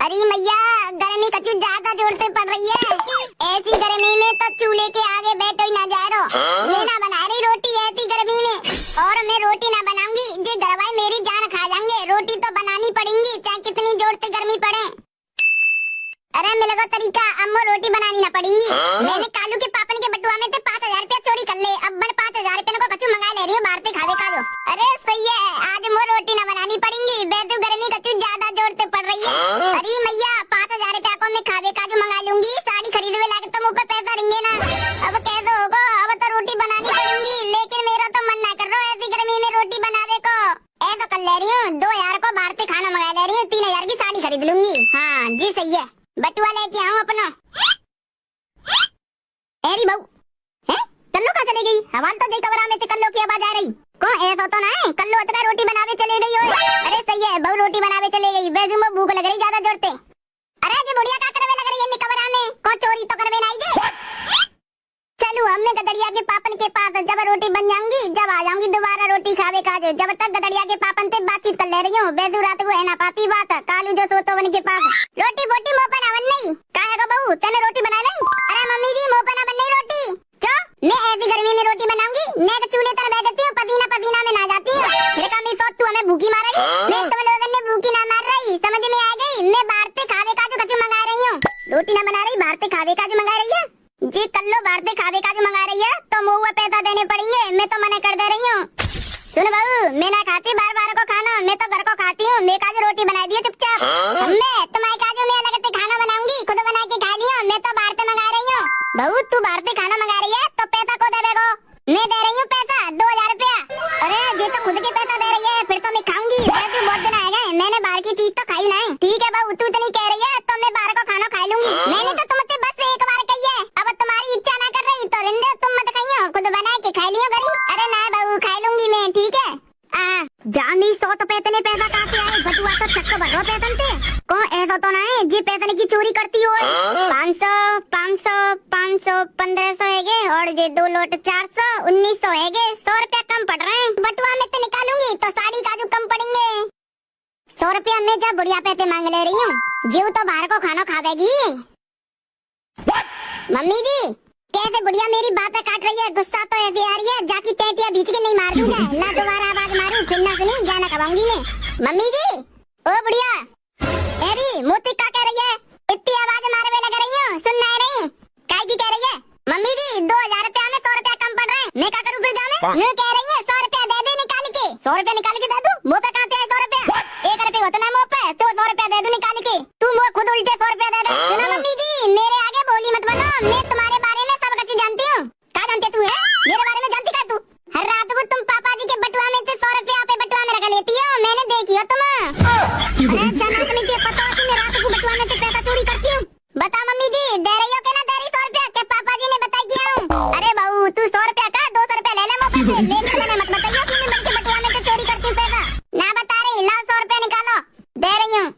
अरे मैया गर्मी कचू ज्यादा जोर से पड़ रही है। ऐसी गर्मी में तो चूल्हे के आगे बैठो ही ना जा रहा। मैं ना बना रही रोटी ऐसी गर्मी में, और मैं रोटी ना बनाऊंगी जी घरवाले मेरी जान खा जाएंगे। रोटी तो बनानी पड़ेगी चाहे कितनी जोर से गर्मी पड़े। अरे मिल गया तरीका, अम्मो रोटी बनानी ना पड़ेगी। मैंने कालू के पापन के बटुआ में से 5000 रुपया चोरी कर ले। अब बन 5000 रुपये को कचू मंगा ले रही हूँ बाहर से खावे का जो। अरे सही है, आज मो रोटी ना बनानी पड़ेगी। बेतु गर्मी कचू ज्यादा जोर से पड़ रही है। अरे मैया 5000 रुपया को मैं खावे का जो मंगा लूंगी। साड़ी खरीदने लागे तो मुँह पे पैसा रहेंगे ना। अब कैसे होगा, अब तो रोटी बनानी पड़ेगी। लेकिन मेरा तो मन ना कर रहा ऐसी गर्मी में रोटी बनावे को। ऐसा कर ले रही हूँ 2000 को बाहर से खाना मंगा ले रही हूँ। 3000 की साड़ी खरीद लूंगी। हाँ जी सही है, बटुआ लेके आऊँ अपना। एरी बहू है कल्लो कहाँ चले गई? हवाल तो जय कमरा में से कल्लो की आवाज आ रही। कौन ऐसा तो ना है कल्लो अतका रोटी बनावे चले गई हो। अरे सही है, बहू रोटी बनावे चले गई। बेगम में भूख लग रही ज्यादा जोर से। अरे जी बुढ़िया का करवे लग रही है कमरा में, कौन चोरी तो करवे नहीं जे। चलो हमने गदड़िया के पापन के पास जब रोटी बन जाऊंगी जब आ जाऊंगी दोबारा रोटी खावे का जो। जब तक गदड़िया के पापन से बातचीत कर ले रही हूँ। बेदू रात को है ना पाती बात कालू जो सोतो बन के पास रोटी बोटी मोह पर बन नहीं कहा है बहू तेने रोटी बना ली। अरे मम्मी जी मोह पर बन नहीं रोटी क्यों? मैं ऐसी गर्मी में रोटी बनाऊंगी। मैं तो चूल्हे पर बैठती हूँ, पसीना पसीना में ना जाती हूँ। फिर कहा मैं सोच तू हमें भूखी मारेगी। मैं तुम लोगों ने भूखी ना मार रही, समझ में आ गई। मैं बाहर से खावे का जो कचू मंगा रही हूँ। रोटी ना बना रही, बाहर से खावे का जो मंगा रही है जी। कल्लो बाहर से खावे का जो मंगा रही है तो मुँह पैसा देने पड़ेंगे। मैं तो मना कर दे रही हूँ। सुन बहू मैं ना खाती बार बार को खाना, मैं तो घर को खाती हूँ। मैं काजू रोटी बना दी चुपचाप। मैं तुम्हारे काजू में अलग से खाना बनाऊंगी, खुद बना के खा लियो। मैं तो बाहर से मंगा रही हूँ। बहू तू बाहर से खाना मंगा रही है तो पैसा को देवेगो? मैं दे रही हूँ पैसा 2000 रुपया। अरे ये तो खुद के पैसा दे रही है, फिर तो मैं खाऊंगी। वैसे बहुत दिन आएगा मैंने बाहर की चीज तो खाई नहीं। ठीक है बहू तू इतनी कह रही है तो मैं बाहर का खाना खा लूंगी। मैंने तो तुमसे बस एक बार कही है, अब तुम्हारी इच्छा ना कर रही तो रिंदे तुम मत खाइयो, खुद बना के खा लियो गरी। अरे ना बहू खा लूंगी मैं, ठीक है। जानी 100 तो पैतने पैसा कहाँ से आए? बटुआ तो चक्कर भरो पैतन थे। कौन ऐसा तो ना है जी पैतने की चोरी करती हो। 500 500 500 1500 है और ये 2 लोट 400 1900 है। 100 रुपया कम पड़ रहे हैं। बटुआ में से निकालूंगी तो साड़ी काजू कम पड़ेंगे। 100 रुपया में जब बुढ़िया पैसे मांग ले रही हूँ। जीव तो बाहर को खाना खावेगी। मम्मी जी कैसे बुढ़िया मेरी बातें काट रही है, गुस्सा तो ऐसी आ रही है जाकी टेटिया बीच के नहीं मार दूंगा ना दोबारा आवाज मारूं फिर ना सुनी जाना कबाऊंगी मैं। मम्मी जी ओ बुढ़िया एरी मोती का कह रही है? इतनी आवाज मारे में लग रही हूँ, सुन नहीं रही काय की कह रही है? मम्मी जी 2000 रुपया में 100 रुपया कम पड़ रहे हैं, मैं क्या करूँ फिर जामे? मैं कह रही है 100 रुपया दे दे निकाल के। 100 रुपया निकाल के दे दूं? मुँह पे कहाँ से 100 रुपया? 1 रुपया होता ना मुँह पे तो 100 रुपया दे दूं निकाल के। तू मुँह खुद उल्टे 100 रुपया दे दे। सुना मम्मी जी मेरे आगे बोली मत बनो, मैं तुम्हारे बारे में सब कुछ जानती हूँ। क्या जानती तू है मेरे बारे में? जानती क्या तू? हर रात को तुम पापा जी के बटुआ में से 100 रुपया पे बटुआ में रख लेती हो, मैंने देखी हो तुम। अरे चना तुम्हें पता है कि मैं रात को बटुआ में से पैसा चोरी करती हूँ? बता मम्मी जी दे रही हो कि ना दे रही 100 रुपया? क्या पापा जी ने बताई किया हूँ? अरे बहू तू 100 रुपया का 200 रुपया ले ले मुँह पे, लेकिन मैंने मत बताइए कि मैं बल्कि बटुआ में से चोरी करती हूँ पैसा। ना बता रही, लाओ 100 रुपया निकालो, दे रही हूँ।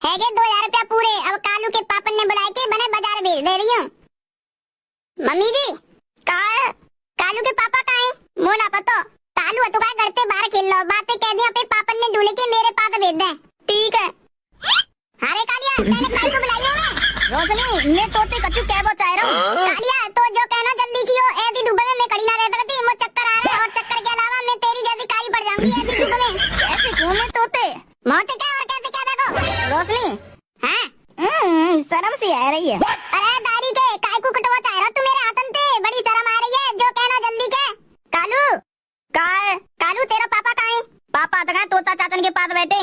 है 2000 रुपया पूरे। अब कालू के पापन ने बुलाए के बने बाजार भेज दे रही हूँ। मम्मी जी कहा कालू के पापा कहाँ हैं? मोना पतो कालू तो क्या करते बाहर खेल लो, बातें कह दी अपने पापन ने ढूंढ के मेरे पास भेज दे। ठीक है। अरे कालिया मैंने कालू को बुलाई है। रोशनी मैं तोते कच्चू क्या बचा रहा हूँ। कालिया तो जो कहना जल्दी कियो, ऐसी धूप में मैं खड़ी ना रह सकती, मुझे चक्कर आ रहा है और चक्कर के अलावा मैं तेरी जैसी काली पड़ जाऊंगी ऐसी धूप में। कैसे क्यों मैं तोते मौत क्या और कैसे क्या देखो रोशनी? हाँ शर्म सी आ रही है। अरे दाढ़ी के काय को कटवा चाह रहा तू मेरे हाथन से? बड़ी शर्म आ रही है, जो कहना जल्दी के। कालू कालू तेरा पापा कहाँ है? पापा तो तोता चाचन के पास बैठे।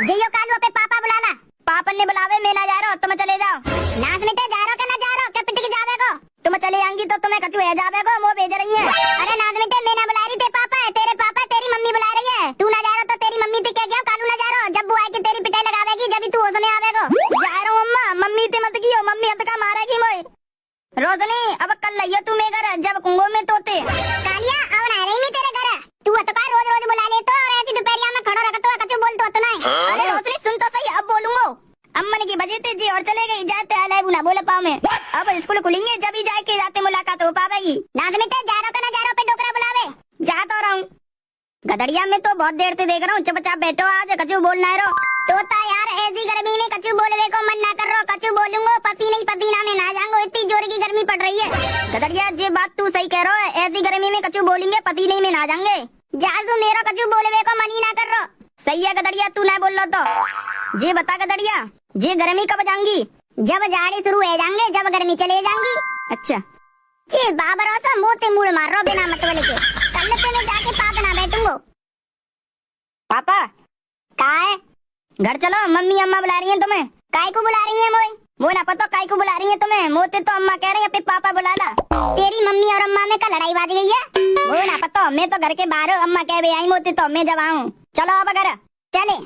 जियो कालू अपने पापा बुला ला। पापन ने बुलावे मैं ना जा रहा हूँ, तुम चले जाओ। नाच मिटे जा रहा हो क्या ना जा रहा हो? क्या पिट के जावे को? तुम चले आएंगी तो तुम्हें कचू है जावे को वो भेज रही है। अरे नाच मिटे मैं ना बुला रही थे पापा है, तेरे पापा तेरी मम्मी बुला रही है। तू ना जा रहा तो तेरी मम्मी से क्या गया? कालू ना जा रहा, जब वो आएगी तेरी पिटाई लगावेगी जब तू उसमें आवेगो। जा रहा हूँ अम्मा, मम्मी से मत कियो, मम्मी अब का मारेगी मोए। रोशनी अब कल लइयो तू मेरे घर जब कुंगो में तोते। कालिया अब ना रही मैं तेरे घर, तू अतका रोज रोज बुला ले तो और ऐसी दोपहरिया में खड़ो रखतो कचू बोल तो नहीं। अरे रोशनी सुन तो सही, अब बोलूंगा। अम्मन की बजे थे जी और चले गई जाते आले बुला बोले पाओ में। अब स्कूल खुलेंगे जब ही जाके जाते मुलाकात हो पावेगी। नाज मिटे जा रहा का ना जा रहा पे डोकरा बुलावे जा तो रहा हूँ। गदड़िया में तुम्हें तो बहुत देर से देख रहा हूँ, चुपचाप बैठो, आज कछु बोलना है रो। तोता यार ऐसी गर्मी में कछु बोलवे को मन ना कर रो, कछु बोलूंगो पति नहीं पसीना में ना जाऊंगो, इतनी जोर की गर्मी पड़ रही है। गदड़िया ये बात तू सही कह रहा है, ऐसी गर्मी में कछु बोलेंगे पति नहीं में ना जाएंगे। जाजू मेरा कछु बोलवे को मन ही ना कर रो। सही है गदड़िया, तू ना बोल रहा तो ये बता गदड़िया, ये गर्मी कब जाऊंगी? जब जाड़े शुरू हो जाएंगे, जब गर्मी चले जाएंगी। अच्छा जी बाबर सा मोते मुड़ मार रो बिना मतलब के, कल से मैं जाके पास ना बैठूंगो। पापा कहाँ है? घर चलो, मम्मी अम्मा बुला रही है तुम्हें। काय को बुला रही है मोए? वो ना पता काय को बुला रही है तुम्हें, मोते तो अम्मा कह रही है, पापा बुला ला। तेरी मम्मी और अम्मा में का लड़ाई बाज गई है? वो ना पता, मैं तो घर के बाहर हूँ, अम्मा कह आई मोते तो मैं जब आऊँ। चलो अब घर चले।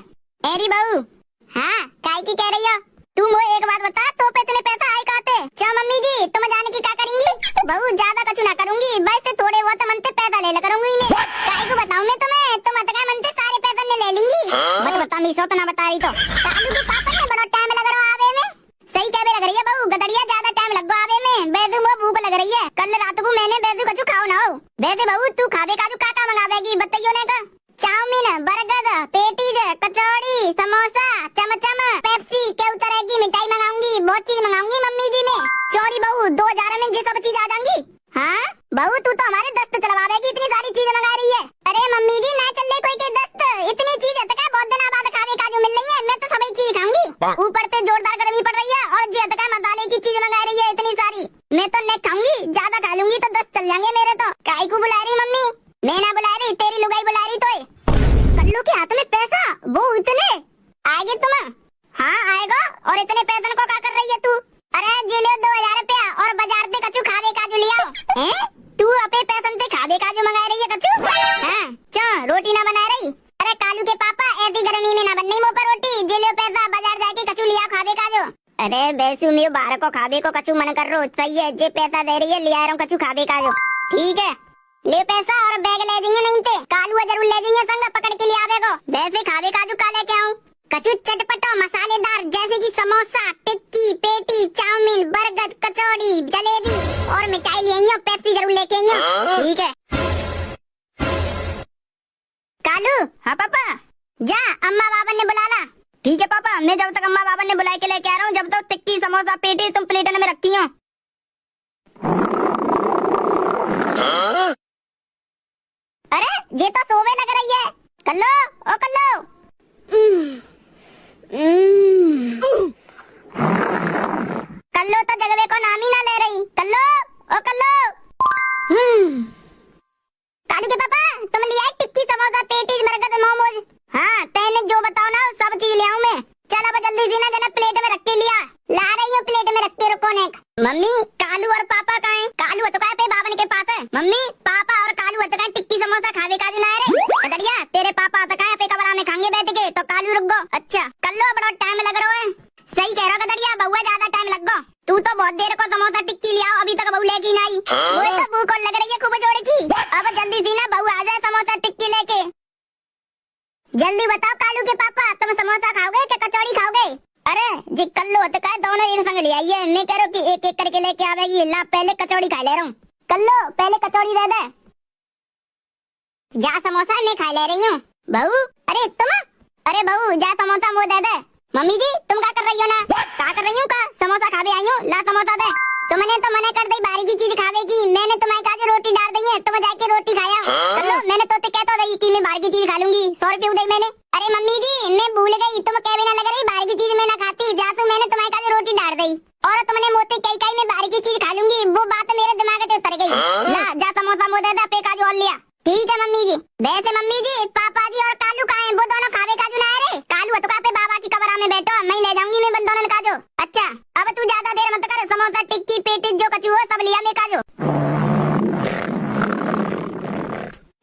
एरी बहू हाँ काय की कह रही हो? तू मोए एक बात बता, तो पे इतने पैसा आए कहते? क्या मम्मी जी तुम जाने की क्या करेंगी? बहू ज्यादा कछु ना करूंगी, वैसे थोड़े बहुत मनते पैसा ले करूंगी मैं। काय को बताऊं मैं तुम्हें, तुम अतका मनते सारे पैसा ले लेंगी। मत बता मिसो तो ना बता रही तो। कालू के पापा ने बड़ा टाइम लग रहा आवे में। सही कहने लग रही है बहू, गदड़िया ज्यादा टाइम लग आवे में। बेदू में भूख लग रही है, कल रात को मैंने बेदू कछु खाओ ना हो। बेदे बहू तू खावे काजू काका मंगावेगी बताइयो ने का? चाउमीन, बर्गर, पेटीज, कचौड़ी, समोसा, चमचम, पेप्सी, के तरह की मिठाई मंगाऊंगी, बहुत चीज मंगाऊंगी मम्मी जी में। चोरी बहू 2000 में ये सब चीज आ जाएंगी। हाँ बहू तू तो हमारे दस्त चलवावेगी, इतनी सारी चीजें मंगा रही है। अरे मम्मी जी ना चल कोई के दस्त, इतनी चीज है तक बहुत दिन बाद खावे काजू मिल रही है, मैं तो सभी चीज खाऊंगी। ऊपर से जोरदार गर्मी पड़ रही है और ये तक मसाले की चीज मंगा रही है इतनी सारी, मैं तो नहीं खाऊंगी, ज्यादा खा लूंगी तो दस्त चल जाएंगे मेरे तो। काय को बुला रही मम्मी? मैं ना बुला रही, तेरी लुगाई बुला रही। तो कल्लू के हाथ में पैसा, वो इतने आएंगे तुम? हाँ आएगा। और इतने पैसे को क्या कर रही है तू? अरे जी लो 2000 रुपया और बाजार से कछु खावे काजू लिया। तू अपने पैसे से खावे काजू मंगा रही है कछु? हाँ क्या रोटी ना बना रही? अरे कालू के पापा ऐसी गर्मी में ना बननी मुँह पर रोटी, जी लो पैसा बाजार जाके कछु लिया खावे काजू। अरे बेसु मैं बाहर को खावे को कछु मन कर रो, सही है जे पैसा दे रही है ले आ रहा हूँ कछु खावे काजू। ठीक है ले पैसा और बैग ले देंगे, नहीं थे कालू जरूर ले देंगे संग पकड़ के लिए आवे को। वैसे खावे काजू का लेके आऊं कछु चटपटो मसालेदार, जैसे कि समोसा, टिक्की, पेटी, चाउमीन, बर्गर, कचौड़ी, जलेबी और मिठाई ले आइयो, पेप्सी जरूर लेके आइयो। ठीक है कालू। हाँ पापा जा अम्मा बाबा ने बुला ला। ठीक है पापा, मैं जब तक अम्मा बाबा ने बुला के लेके आ रहा हूँ, जब तक टिक्की समोसा पेटी तुम प्लेट में रखती हो। अरे ये तो सोवे लग रही है। कल्लो ओ कल्लो, कल्लो तो जगवे को नाम ही ना ले रही। कल्लो ओ कल्लो। कालू के पापा तुम ले आई टिक्की समोसा पेटीज बर्गर मोमोज? हाँ तेने जो बताओ ना सब चीज ले आऊं मैं। चल अब जल्दी से ना जना प्लेट में रख के लिया। ला रही हूँ प्लेट में रख के, रुको ने। मम्मी कालू और पापा कहाँ हैं? कालू तो कहाँ पे बावन के पास है। मम्मी पापा और कालू तो कहाँ टिक्की समोसा खावे काजू ला रहे? गदड़िया तेरे पापा तो कहाँ पे कमरा में खाएंगे बैठ के, तो कालू रुक गो। अच्छा कल्लो बड़ा टाइम लग रहा है। सही कह रहा गदड़िया, बहुआ ज्यादा टाइम लग गो। तू तो बहुत देर को समोसा टिक्की लिया, अभी तक बहू लेके नहीं। वो तो भूख लग रही है खूब जोड़ की। अब जल्दी सी ना बहू आ जाए समोसा टिक्की लेके। जल्दी बताओ कालू के पापा तुम समोसा खाओगे क्या कचौड़ी खाओगे? अरे जी कल्लो तो कहा दोनों एक संग ले आइए, मैं कह रहा हूँ कि एक एक करके लेके आवेगी। ला पहले कचौड़ी खा ले रहा हूँ। कल्लो पहले कचौड़ी दे दे। जा समोसा मैं खा ले रही हूँ। बहू अरे तुम, अरे बहू जा समोसा मुँह दे दे। मम्मी जी तुम क्या कर रही हो ना? क्या कर रही हूँ का? समोसा खावे आई हूँ, ला समोसा दे। तुमने तो मना कर दी बारी की चीज खावे की, मैंने तुम्हारे काजू रोटी डाल दी है, तुम जाके रोटी खाया। चलो मैंने तो कहता रही कि मैं बाहर की चीज खा लूंगी, 100 रुपये दी मैंने। अरे मम्मी जी मैं भूल गई, तुम कह भी ना लग रही बाहर की चीज मैं ना खाती, जा तू मैंने तुम्हारे काजू रोटी डाल दी और तुमने मोती कई में बाहर की चीज खा लूंगी, वो बात मेरे दिमाग से उतर गई। ला जा समोसा मुँह दे दे, पे काजू और लिया। ठीक है मम्मी जी। वैसे मम्मी जी पापा जी और कालू कहाँ हैं? वो दोनों खावे काजू ना आ रहे? कालू तो पे बाबा की कमरा में बैठो, मैं ले जाऊंगी मैं दोनों काजू। अच्छा अब तू ज्यादा देर मत कर, समोसा टिक्की पेटी जो कचू हो सब लिया मैं काजू।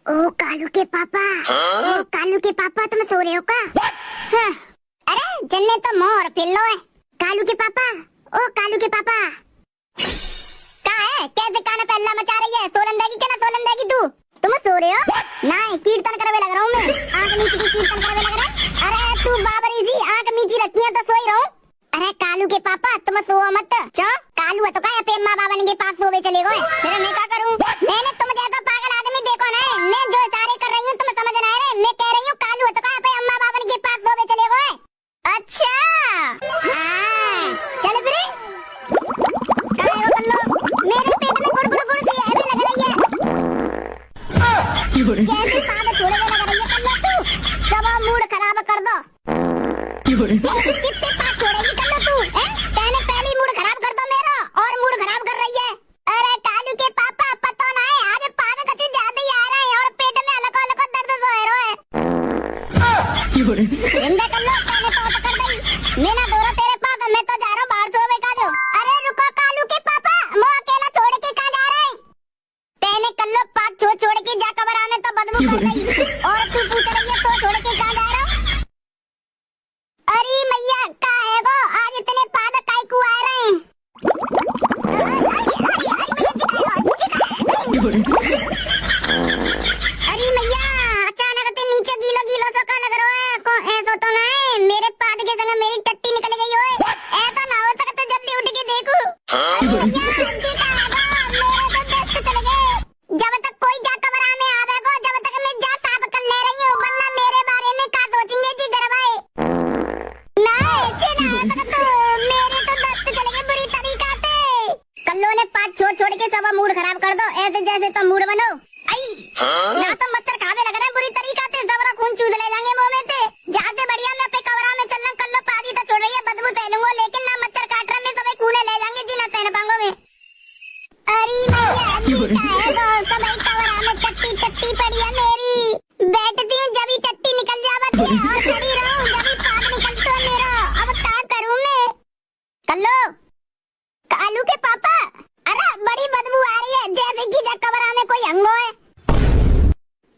ओ कालू के पापा, ओ कालू के पापा तुम सो रहे हो का? हाँ। अरे जन्ने तो मोर पिल्लो है। कालू के पापा, ओ कालू के पापा कहाँ है? कैसे कान पे अल्लाह मचा रही है? सोलन देगी क्या ना सोलन देगी तू? तुम सो रहे हो? नहीं कीर्तन करवे लग रहा हूँ मैं, आंख मीची की कीर्तन करवे लग रहा है। अरे तू बाबरी जी आंख मीची रखी है तो सोई रहो। अरे कालू के पापा तुम सो मत। क्यों? कालू है तो कहा पे माँ बाबा के पास सोवे चले गए, फिर मैं क्या करूँ? मैंने तुम जैसा पागल आदमी देखो ना, मैं जो इशारे कर रही हूँ तुम समझ ना रहे, मैं कैसे पाद छोड़े लग रही है कल्लो तू, सब मूड खराब कर दो। कितने पाद छोड़ेगी कल्लो तू, तेने पहले मूड खराब कर दो मेरा और मूड खराब कर रही है। अरे कालू के पापा पता ना है आज पाद कति ज्यादा ही आ रहे हैं और पेट में अलग अलग दर्द हो रहा है। इंदे कल्लो तेने तो कर गई, मैं ना दौरा तेरे पास, मैं तो जा रहा हूँ बाहर सोवे का जो। अरे रुको कालू के पापा, मैं अकेला छोड़ के कहाँ जा रहे हैं? तेने कल्लो पाद छोड़ के जा कमरा में तो बदबू कर गई और तू पूछ रही है तो छोड़ के कहाँ जा रहा हूँ? अरे मैया कहाँ है वो, आज इतने पाद काई को आ रहे हैं? अरे मैया अचानक नीचे गीलो गीलो सा लग रहा है, ऐसा तो ना है मेरे पाद के संग मेरी टट्टी निकल गई हो, ऐसा ना हो सकता जल्दी उठ के देखो। अरे मैया आंटी का मेरे तो दस्त चले गए, जब तक कोई जा कमरा में आवेगो जब तक मैं जा साफ कर ले रही हूँ, वरना मेरे बारे में का सोचेंगे जी गरबाए ना ऐसे ना हो सकता, मेरे तो दस्त चले गए बुरी तरीका से। कल्लो ने पाद छोड़ के सब मूड खराब कर दो, ऐसे जैसे तो मूड बनो ना तो मच्छर खावे लग रहे हैं बुरी तरीका से, सबरा खून चूस ले जाएंगे मुंह में से। जाके बढ़िया मैं अपने कमरा में चलना, कल्लो पादी तो छोड़ रही है बदबू सहलूंगा, लेकिन ना मच्छर काट रहे में सबे खूने ले जाएंगे जी ना सहन पाऊंगा मैं। अरे मैया सबे कमरा में टट्टी टट्टी पड़ी है मेरी, बैठती हूँ जब ही टट्टी निकल जावत है और खड़ी रहूं जब ही पाद निकलता है मेरा, अब क्या करूं मैं? कल्लो कालू के पापा, अरे बड़ी बदबू आ रही है जैसे कि कमरा में कोई अंगो है।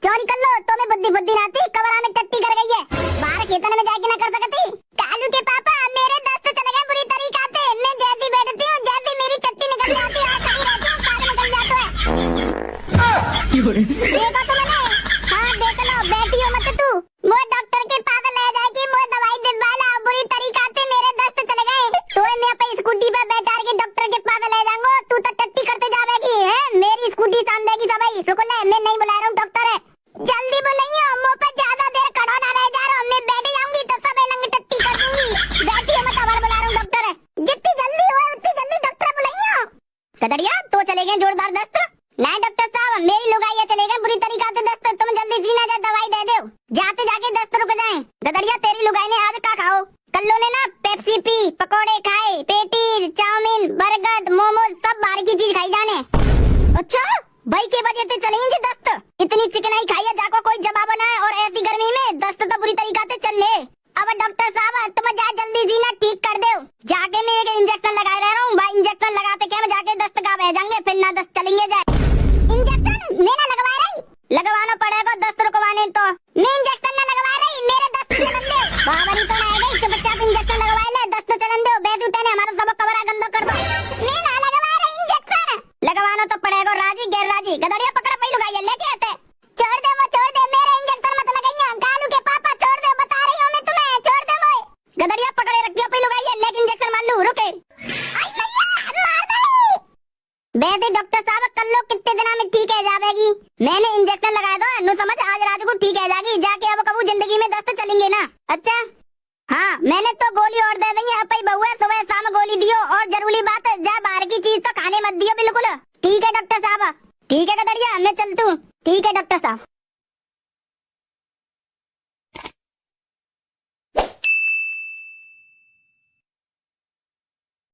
चोरी कर लो तो मैं बुद्धि बुद्धि नाती कमरा में टट्टी कर गई है, बाहर खेतन में जाके ना कर सकती। कालू के पापा मेरे दस्त चले गए बुरी तरीका से, मैं जैसी बैठती हूँ जैसी मेरी टट्टी निकल जाती है और खड़ी रहती हूँ पाद निकल जाता है। देखो तो मैंने, हाँ देख लो बैठी हो मत तू, मुझे डॉक्टर के पास ले जाएगी, मुझे दवाई दिलवा ला, बुरी तरीका से मेरे दस्त चले गए तो मैं अपनी स्कूटी पे बैठा के डॉक्टर के पास ले जाऊंगा, तू तो टट्टी करते जावेगी है, मेरी स्कूटी सान देगी सबई। रुको ले मैं नहीं बुला रहा हूँ डॉक्टर है, जल्दी बुलाइए, मुंह पे ज्यादा देर खड़ा ना रह जा रहा हूँ, मैं बैठ जाऊंगी तो सब लंग टट्टी कर दूंगी। बैठी हो मत, आवाज बुला रहा हूँ डॉक्टर है, जितनी जल्दी हो उतनी जल्दी डॉक्टर बुलाइए। कदड़िया तो चले गए जोरदार दस्त, नहीं डॉक्टर साहब मेरी लुगाइया चले गए बुरी तरीका से दस्त, तुम जल्दी जीना जा दवाई दे दो, जाते जाके दस्त रुक जाए। गदड़िया तेरी लुगाई ने आज का खाओ, कल्लो ने ना पेप्सी पी, पकोड़े खाए, पेटी चाउमीन बर्गर मोमोज सब बाहर की चीज खाई जाने। अच्छा भाई के वजह से चलेंगे दस्त, इतनी चिकनाई खाई है जाको कोई जवाब ना है, और ऐसी गर्मी में दस्त तो बुरी तरीका से चल ले। अब डॉक्टर साहब तुम जा जल्दी जीना ठीक कर दो, जाके मैं एक इंजेक्शन लगा रहा हूँ भाई, इंजेक्शन लगाते क्या जाके दस्त का बह जाएंगे फिर ना दस्त चलेंगे जाए। इंजेक्शन मैं ना लगवा रही, लगवाना पड़ेगा दस्त रुकवाने तो, मैं इंजेक्शन ना लगवा रही, मेरे दस्त चलन दो, बाबरी तो ना गई चुपचाप इंजेक्शन लगवा ले, दस्त चलन दो, बेदू तेने हमारा सब कमरा गंदा कर दो। मैं ना लगवा रही इंजेक्शन, लगवाना तो पड़ेगा राजी गैर राजी। गदड़िया पकड़ा पहलू गाइए लेके आते, छोड़ दे मेरे इंजेक्शन मत लगाइए, कालू के पापा छोड़ दे, बता रही हूँ मैं तुम्हें, छोड़ दे मोए। गदड़िया पकड़े रखियो पहलू गाइए लेकिन इंजेक्शन मान लू, रुके आई मैया मार दे। वैसे डॉक्टर साहब कल्लो कितने दिन में ठीक है जावेगी, मैंने इंजेक्शन लगाया दो नु समझ आज रात को ठीक है जाएगी, जाके अब कबू जिंदगी में दस्त चलेंगे ना। अच्छा हाँ मैंने तो गोली और दे दी है, अब बहुआ सुबह शाम गोली दियो, और जरूरी बात जा बाहर की चीज तो खाने मत दियो बिल्कुल। ठीक है डॉक्टर साहब, ठीक है गदड़िया मैं चलती हूँ। ठीक है डॉक्टर साहब।